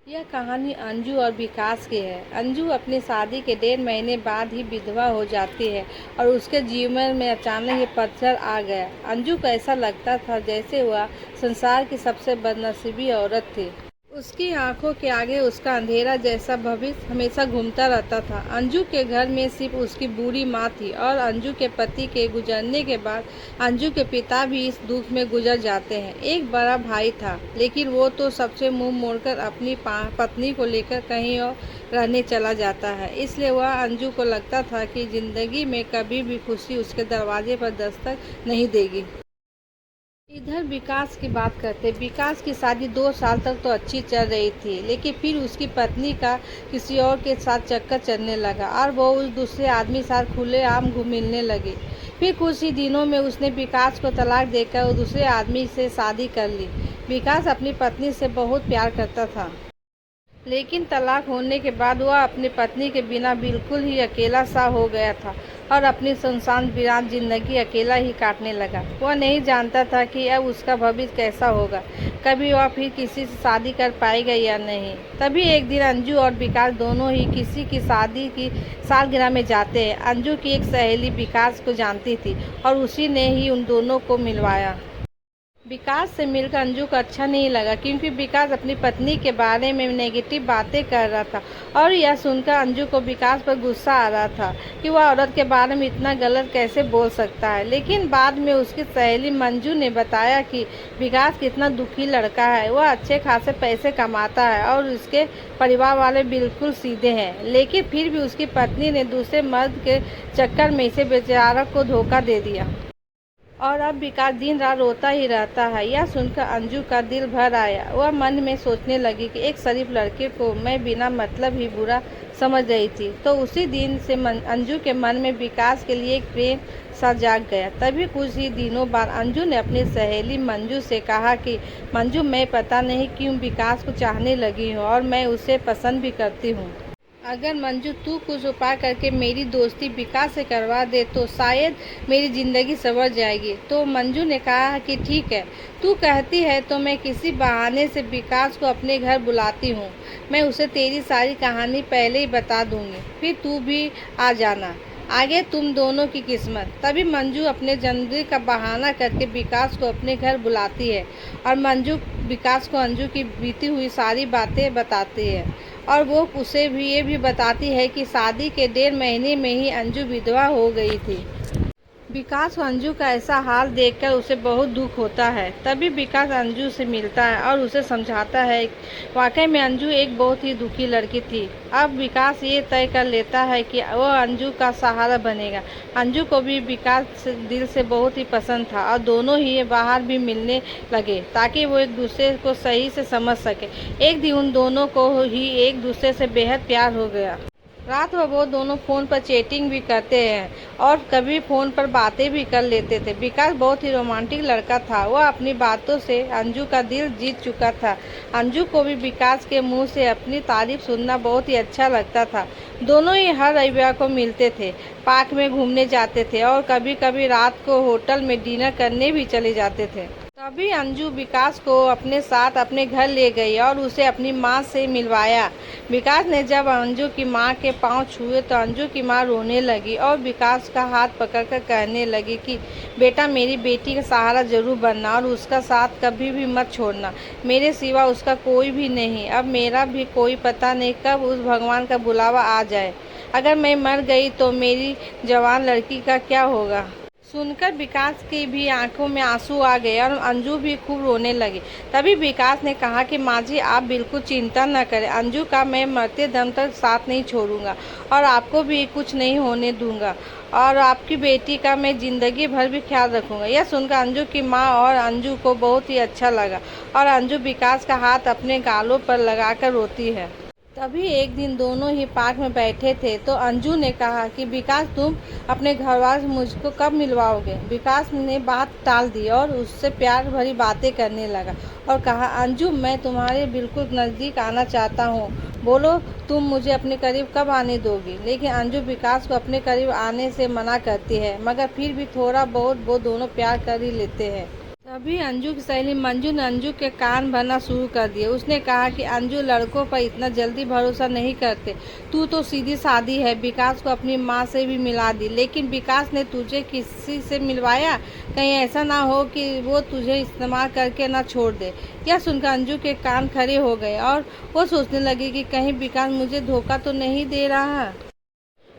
यह कहानी अंजू और विकास की है। अंजू अपनी शादी के 1.5 महीने बाद ही विधवा हो जाती है और उसके जीवन में अचानक ये पत्थर आ गया। अंजू को ऐसा लगता था जैसे वह संसार की सबसे बदनसीबी औरत थी। उसकी आंखों के आगे उसका अंधेरा जैसा भविष्य हमेशा घूमता रहता था। अंजू के घर में सिर्फ उसकी बूढ़ी माँ थी और अंजू के पति के गुजरने के बाद अंजू के पिता भी इस दुख में गुजर जाते हैं। एक बड़ा भाई था, लेकिन वो तो सबसे मुंह मोड़कर अपनी पत्नी को लेकर कहीं और रहने चला जाता है। इसलिए वह अंजू को लगता था कि जिंदगी में कभी भी खुशी उसके दरवाजे पर दस्तक नहीं देगी। इधर विकास की बात करते। विकास की शादी 2 साल तक तो अच्छी चल रही थी, लेकिन फिर उसकी पत्नी का किसी और के साथ चक्कर चलने लगा और वो उस दूसरे आदमी साथ खुलेआम घूम मिलने लगी। फिर कुछ ही दिनों में उसने विकास को तलाक देकर उस दूसरे आदमी से शादी कर ली। विकास अपनी पत्नी से बहुत प्यार करता था, लेकिन तलाक होने के बाद वह अपनी पत्नी के बिना बिल्कुल ही अकेला सा हो गया था और अपनी सुनसान वीरान जिंदगी अकेला ही काटने लगा। वह नहीं जानता था कि अब उसका भविष्य कैसा होगा, कभी वह फिर किसी से शादी कर पाएगा या नहीं। तभी एक दिन अंजू और विकास दोनों ही किसी की शादी की सालगिरह में जाते हैं। अंजू की एक सहेली विकास को जानती थी और उसी ने ही उन दोनों को मिलवाया। विकास से मिलकर अंजू को अच्छा नहीं लगा, क्योंकि विकास अपनी पत्नी के बारे में नेगेटिव बातें कर रहा था और यह सुनकर अंजू को विकास पर गुस्सा आ रहा था कि वह औरत के बारे में इतना गलत कैसे बोल सकता है। लेकिन बाद में उसकी सहेली मंजू ने बताया कि विकास कितना दुखी लड़का है। वह अच्छे खासे पैसे कमाता है और उसके परिवार वाले बिल्कुल सीधे हैं, लेकिन फिर भी उसकी पत्नी ने दूसरे मर्द के चक्कर में इसे बेचारा को धोखा दे दिया और अब विकास दिन रात रोता ही रहता है। यह सुनकर अंजू का दिल भर आया। वह मन में सोचने लगी कि एक शरीफ लड़के को मैं बिना मतलब ही बुरा समझ रही थी। तो उसी दिन से अंजू के मन में विकास के लिए एक प्रेम सा जाग गया। तभी कुछ ही दिनों बाद अंजू ने अपनी सहेली मंजू से कहा कि मंजू, मैं पता नहीं क्यों विकास को चाहने लगी हूँ और मैं उसे पसंद भी करती हूँ। अगर मंजू तू कुछ उपाय करके मेरी दोस्ती विकास से करवा दे तो शायद मेरी ज़िंदगी संवर जाएगी। तो मंजू ने कहा कि ठीक है, तू कहती है तो मैं किसी बहाने से विकास को अपने घर बुलाती हूँ। मैं उसे तेरी सारी कहानी पहले ही बता दूँगी, फिर तू भी आ जाना। आगे तुम दोनों की किस्मत। तभी मंजू अपने जन्मदिन का बहाना करके विकास को अपने घर बुलाती है और मंजू विकास को अंजू की बीती हुई सारी बातें बताती है और वो उसे भी ये भी बताती है कि शादी के 1.5 महीने में ही अंजू विधवा हो गई थी। विकास को अंजू का ऐसा हाल देखकर उसे बहुत दुख होता है। तभी विकास अंजू से मिलता है और उसे समझाता है वाकई में अंजू एक बहुत ही दुखी लड़की थी। अब विकास ये तय कर लेता है कि वह अंजू का सहारा बनेगा। अंजू को भी विकास दिल से बहुत ही पसंद था और दोनों ही बाहर भी मिलने लगे ताकि वो एक दूसरे को सही से समझ सके। एक दिन उन दोनों को ही एक दूसरे से बेहद प्यार हो गया। रात में वो दोनों फ़ोन पर चैटिंग भी करते हैं और कभी फ़ोन पर बातें भी कर लेते थे। विकास बहुत ही रोमांटिक लड़का था। वह अपनी बातों से अंजू का दिल जीत चुका था। अंजू को भी विकास के मुंह से अपनी तारीफ सुनना बहुत ही अच्छा लगता था। दोनों ही हर रविवार को मिलते थे, पार्क में घूमने जाते थे और कभी कभी रात को होटल में डिनर करने भी चले जाते थे। तभी अंजू विकास को अपने साथ अपने घर ले गई और उसे अपनी माँ से मिलवाया। विकास ने जब अंजू की माँ के पाँव छुए तो अंजू की माँ रोने लगी और विकास का हाथ पकड़कर कहने लगी कि बेटा, मेरी बेटी का सहारा जरूर बनना और उसका साथ कभी भी मत छोड़ना। मेरे सिवा उसका कोई भी नहीं। अब मेरा भी कोई पता नहीं कब उस भगवान का बुलावा आ जाए। अगर मैं मर गई तो मेरी जवान लड़की का क्या होगा। सुनकर विकास की भी आंखों में आंसू आ गए और अंजू भी खूब रोने लगी। तभी विकास ने कहा कि माँ जी, आप बिल्कुल चिंता न करें। अंजू का मैं मरते दम तक साथ नहीं छोड़ूंगा और आपको भी कुछ नहीं होने दूंगा और आपकी बेटी का मैं ज़िंदगी भर भी ख्याल रखूंगा। यह सुनकर अंजू की माँ और अंजू को बहुत ही अच्छा लगा और अंजू विकास का हाथ अपने गालों पर लगाकर रोती है। तभी एक दिन दोनों ही पार्क में बैठे थे तो अंजू ने कहा कि विकास, तुम अपने घरवालों से मुझको कब मिलवाओगे। विकास ने बात टाल दी और उससे प्यार भरी बातें करने लगा और कहा, अंजू, मैं तुम्हारे बिल्कुल नज़दीक आना चाहता हूँ। बोलो, तुम मुझे अपने करीब कब आने दोगी। लेकिन अंजू विकास को अपने करीब आने से मना करती है, मगर फिर भी थोड़ा बहुत वो दोनों प्यार कर ही लेते हैं। तभी अंजू की सहेली मंजू ने अंजू के कान भरना शुरू कर दिए। उसने कहा कि अंजू, लड़कों पर इतना जल्दी भरोसा नहीं करते। तू तो सीधी सादी है, विकास को अपनी माँ से भी मिला दी, लेकिन विकास ने तुझे किसी से मिलवाया? कहीं ऐसा ना हो कि वो तुझे इस्तेमाल करके ना छोड़ दे। यह सुनकर अंजू के कान खड़े हो गए और वो सोचने लगी कि कहीं विकास मुझे धोखा तो नहीं दे रहा।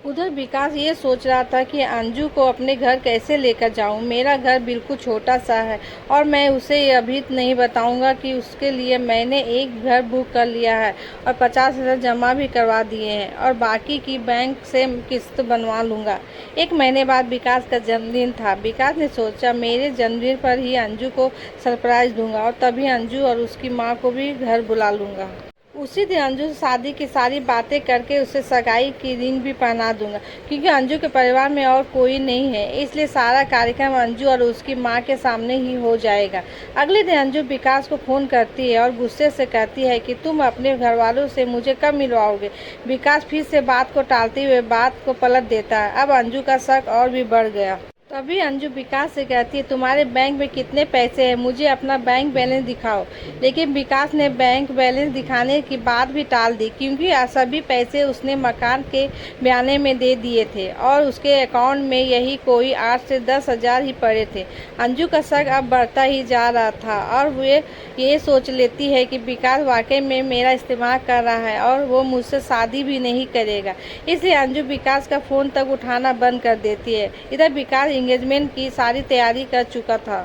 उधर विकास ये सोच रहा था कि अंजू को अपने घर कैसे लेकर जाऊं। मेरा घर बिल्कुल छोटा सा है और मैं उसे अभी नहीं बताऊंगा कि उसके लिए मैंने एक घर बुक कर लिया है और 50,000 जमा भी करवा दिए हैं और बाकी की बैंक से किस्त बनवा लूँगा। 1 महीने बाद विकास का जन्मदिन था। विकास ने सोचा मेरे जन्मदिन पर ही अंजू को सरप्राइज़ दूंगा और तभी अंजू और उसकी माँ को भी घर बुला लूँगा। उसी दिन अंजू से शादी की सारी बातें करके उसे सगाई की रिंग भी पहना दूंगा, क्योंकि अंजू के परिवार में और कोई नहीं है, इसलिए सारा कार्यक्रम अंजू और उसकी माँ के सामने ही हो जाएगा। अगले दिन अंजू विकास को फ़ोन करती है और गुस्से से कहती है कि तुम अपने घर वालों से मुझे कब मिलवाओगे। विकास फिर से बात को टालते हुए बात को पलट देता है। अब अंजू का शक और भी बढ़ गया। तभी अंजू विकास से कहती है तुम्हारे बैंक में कितने पैसे हैं, मुझे अपना बैंक बैलेंस दिखाओ। लेकिन विकास ने बैंक बैलेंस दिखाने की बात भी टाल दी, क्योंकि सभी पैसे उसने मकान के बयाने में दे दिए थे और उसके अकाउंट में यही कोई 8 से 10 हज़ार ही पड़े थे। अंजू का शक अब बढ़ता ही जा रहा था और वे ये सोच लेती है कि विकास वाकई में मेरा इस्तेमाल कर रहा है और वो मुझसे शादी भी नहीं करेगा। इसलिए अंजू विकास का फ़ोन तक उठाना बंद कर देती है। इधर विकास एंगेजमेंट की सारी तैयारी कर चुका था।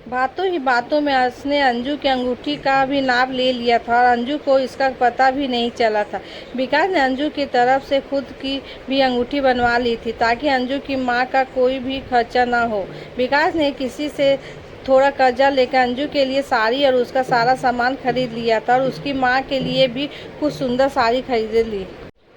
बातों ही बातों में उसने अंजू की अंगूठी का भी नाप ले लिया था और अंजू को इसका पता भी नहीं चला था। विकास ने अंजू की तरफ से खुद की भी अंगूठी बनवा ली थी ताकि अंजू की माँ का कोई भी खर्चा ना हो। विकास ने किसी से थोड़ा कर्जा लेकर अंजू के लिए साड़ी और उसका सारा सामान खरीद लिया था और उसकी माँ के लिए भी कुछ सुंदर साड़ी खरीद ली।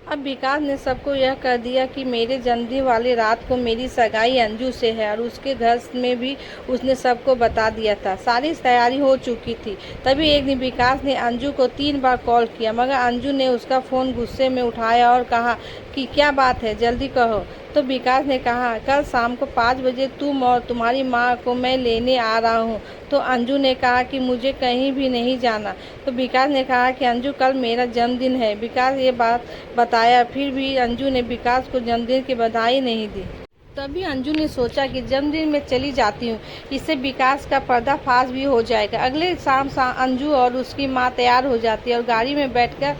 अब विकास ने सबको यह कर दिया कि मेरे जन्मदिन वाली रात को मेरी सगाई अंजू से है और उसके घर में भी उसने सबको बता दिया था। सारी तैयारी हो चुकी थी। तभी एक दिन विकास ने अंजू को 3 बार कॉल किया, मगर अंजू ने उसका फ़ोन गुस्से में उठाया और कहा कि क्या बात है, जल्दी कहो। तो विकास ने कहा कल शाम को 5 बजे तुम और तुम्हारी माँ को मैं लेने आ रहा हूँ। तो अंजू ने कहा कि मुझे कहीं भी नहीं जाना। तो विकास ने कहा कि अंजू कल मेरा जन्मदिन है। विकास ये बात बताया, फिर भी अंजू ने विकास को जन्मदिन की बधाई नहीं दी। तभी अंजू ने सोचा कि जन्मदिन में चली जाती हूँ, इससे विकास का पर्दाफाश भी हो जाएगा। अगले शाम अंजू और उसकी माँ तैयार हो जाती है और गाड़ी में बैठकर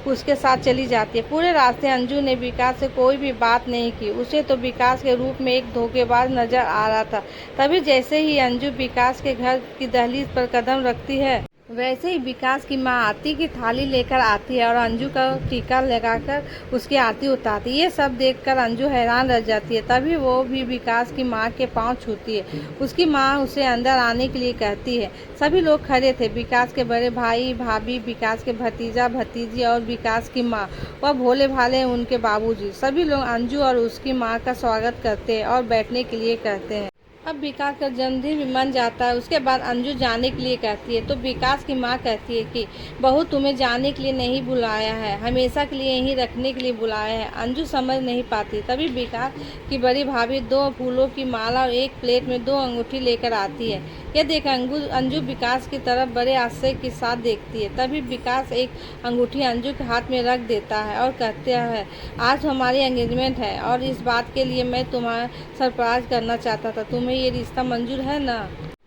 उसके साथ चली जाती है। पूरे रास्ते अंजू ने विकास से कोई भी बात नहीं की। उसे तो विकास के रूप में एक धोखेबाज नजर आ रहा था। तभी जैसे ही अंजू विकास के घर की दहलीज पर कदम रखती है, वैसे ही विकास की माँ आरती की थाली लेकर आती है और अंजू का टीका लगाकर उसकी आरती उतारती है। ये सब देखकर अंजू हैरान रह जाती है। तभी वो भी विकास की माँ के पांव छूती है। उसकी माँ उसे अंदर आने के लिए कहती है। सभी लोग खड़े थे, विकास के बड़े भाई भाभी, विकास के भतीजा भतीजी और विकास की माँ व भोले भाले उनके बाबूजी। सभी लोग अंजू और उसकी माँ का स्वागत करते हैं और बैठने के लिए कहते हैं। अब विकास का जन्मदिन भी मन जाता है। उसके बाद अंजू जाने के लिए कहती है, तो विकास की माँ कहती है कि बहू तुम्हें जाने के लिए नहीं बुलाया है, हमेशा के लिए यहीं रखने के लिए बुलाया है। अंजू समझ नहीं पाती। तभी विकास की बड़ी भाभी 2 फूलों की माला और एक प्लेट में 2 अंगूठी लेकर आती है। यह देख अंजू विकास की तरफ बड़े आश्चर्य के साथ देखती है। तभी विकास एक अंगूठी अंजू के हाथ में रख देता है और कहता है, आज हमारी एंगेजमेंट है और इस बात के लिए मैं तुम्हें सरप्राइज करना चाहता था। तुम्हें ये रिश्ता मंजूर है ना?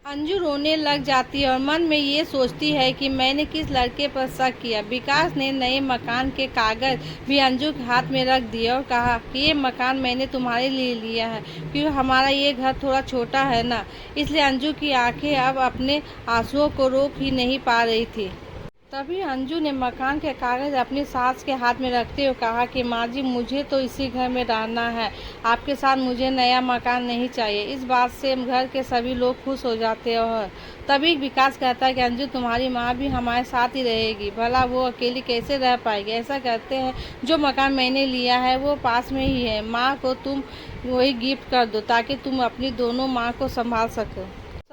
अंजू रोने लग जाती है और मन में ये सोचती है कि मैंने किस लड़के पर शक किया। विकास ने नए मकान के कागज भी अंजू के हाथ में रख दिए और कहा कि ये मकान मैंने तुम्हारे लिए लिया है, क्योंकि हमारा ये घर थोड़ा छोटा है ना। इसलिए अंजू की आंखें अब अपने आंसुओं को रोक ही नहीं पा रही थी। तभी अंजू ने मकान के कागज अपनी सास के हाथ में रखते हुए कहा कि माँ जी, मुझे तो इसी घर में रहना है, आपके साथ मुझे नया मकान नहीं चाहिए। इस बात से घर के सभी लोग खुश हो जाते हैं। और तभी विकास कहता है कि अंजू, तुम्हारी माँ भी हमारे साथ ही रहेगी, भला वो अकेली कैसे रह पाएगी। ऐसा करते हैं, जो मकान मैंने लिया है वो पास में ही है, माँ को तुम वही गिफ्ट कर दो ताकि तुम अपनी दोनों माँ को संभाल सको।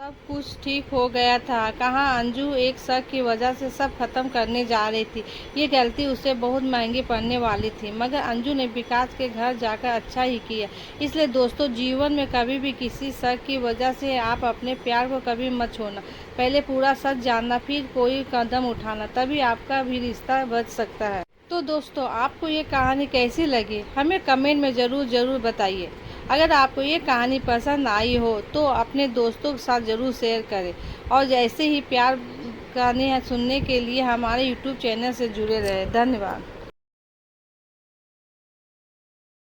सब कुछ ठीक हो गया था। कहाँ अंजू एक शक की वजह से सब खत्म करने जा रही थी। ये गलती उसे बहुत महंगी पड़ने वाली थी, मगर अंजू ने विकास के घर जाकर अच्छा ही किया। इसलिए दोस्तों, जीवन में कभी भी किसी शक की वजह से आप अपने प्यार को कभी मत छोड़ना। पहले पूरा सच जानना, फिर कोई कदम उठाना, तभी आपका भी रिश्ता बच सकता है। तो दोस्तों, आपको ये कहानी कैसी लगी हमें कमेंट में ज़रूर बताइए। अगर आपको ये कहानी पसंद आई हो तो अपने दोस्तों के साथ ज़रूर शेयर करें, और ऐसे ही प्यार कहानी सुनने के लिए हमारे यूट्यूब चैनल से जुड़े रहें। धन्यवाद।